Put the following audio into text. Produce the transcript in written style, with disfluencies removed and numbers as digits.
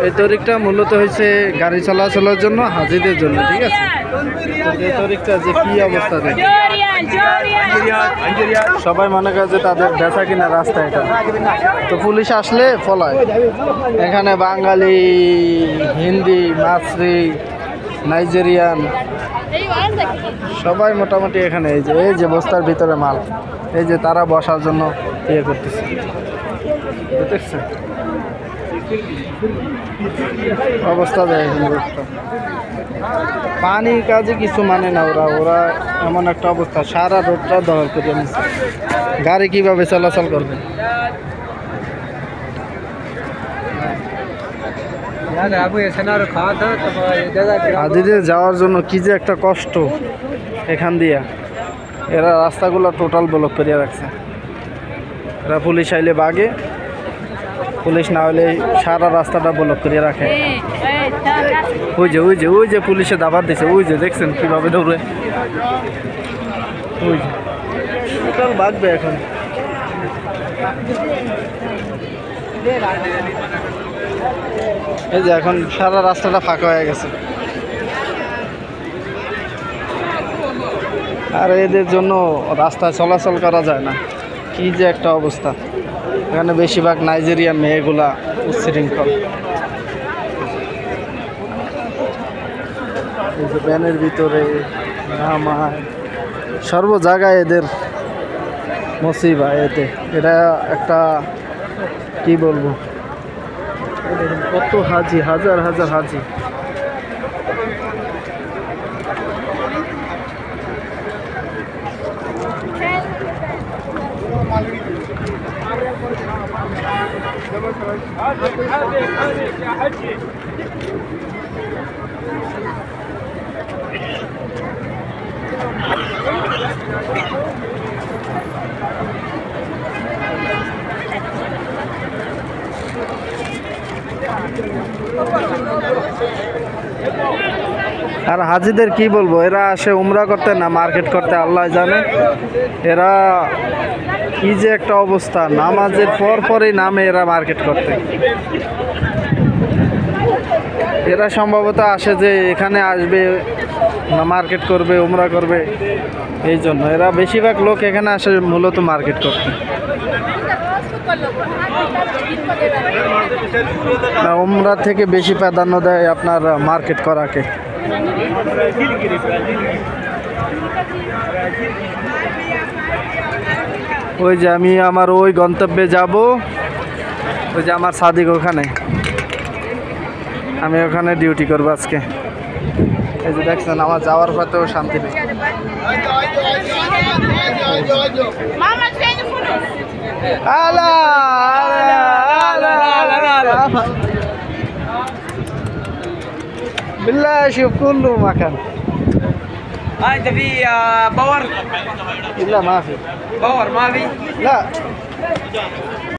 এই তরিকটা মূলত হয়েছে গাড়ি চলাচলের জন্য, হাজিদের জন্য, ঠিক আছে। এই তরিকটা যে কি অবস্থা দেখে সবাই মনে করে যে তাদের বেচা কিনা রাস্তা এটা, তো পুলিশ আসলে ফলায়। এখানে বাঙালি, হিন্দি, মাছরি, নাইজেরিয়ান সবাই মোটামুটি এখানে। এই যে বস্তার ভিতরে মাল, এই যে তারা বসার জন্য ইয়ে করতেছে, দেখছেন অবস্থা দেয়। পানি কাজে কিছু মানে না ওরা এমন একটা অবস্থা, সারা রোডটা দখল করে নিচ্ছে। গাড়ি কিভাবে চলাচল করবে? হাজিদের যাওয়ার জন্য কি যে একটা কষ্ট এখান দিয়া। এরা রাস্তাগুলো টোটাল ব্লক করে রাখছে। এরা পুলিশ আইলে বাগে, পুলিশ না হলে সারা রাস্তাটা ব্লক করে রাখে। ওই যে পুলিশে দাবার দিছে, ওই যে দেখছেন কিভাবে দৌড়ে, ওই যে টোটাল বাগবে এখন। এই যে এখন সারা রাস্তাটা ফাঁকা হয়ে গেছে। আর এদের জন্য রাস্তায় চলাচল করা যায় না, কি যে একটা অবস্থা। এখানে বেশিরভাগ নাইজেরিয়ান মেয়েগুলা উচ্ছৃঙ্খল। এই যে ব্যানের ভিতরে নামায়, সর্ব জায়গায় এদের মুসিবা। এটা একটা কি বলবো, কত হাজি, হাজার হাজার হাজি। আর হাজিদের কি বলবো, এরা আসে উমরা করতে না মার্কেট করতে, আল্লাহ জানে। এরা কি যে একটা অবস্থা, নামাজের পরই নামে এরা মার্কেট করতে। এরা সম্ভবত আসে যে এখানে আসবে, মার্কেট করবে, উমরা করবে, এই জন্য এরা বেশিরভাগ লোক এখানে আসে মূলত মার্কেট করতে। উমরা থেকে বেশি প্রাধান্য দেয় আপনার মার্কেট করাকে। ওই যে আমি আমার ওই গন্তব্যে যাব, ওই যে আমার সাদিক ওখানে, আমি ওখানে ডিউটি করবো আজকে। এই যে দেখছেন আমার যাওয়ার পথেও শান্তি নেই। بالله شوف كله مكان. انت في باور؟ لا ما في باور ما في؟ لا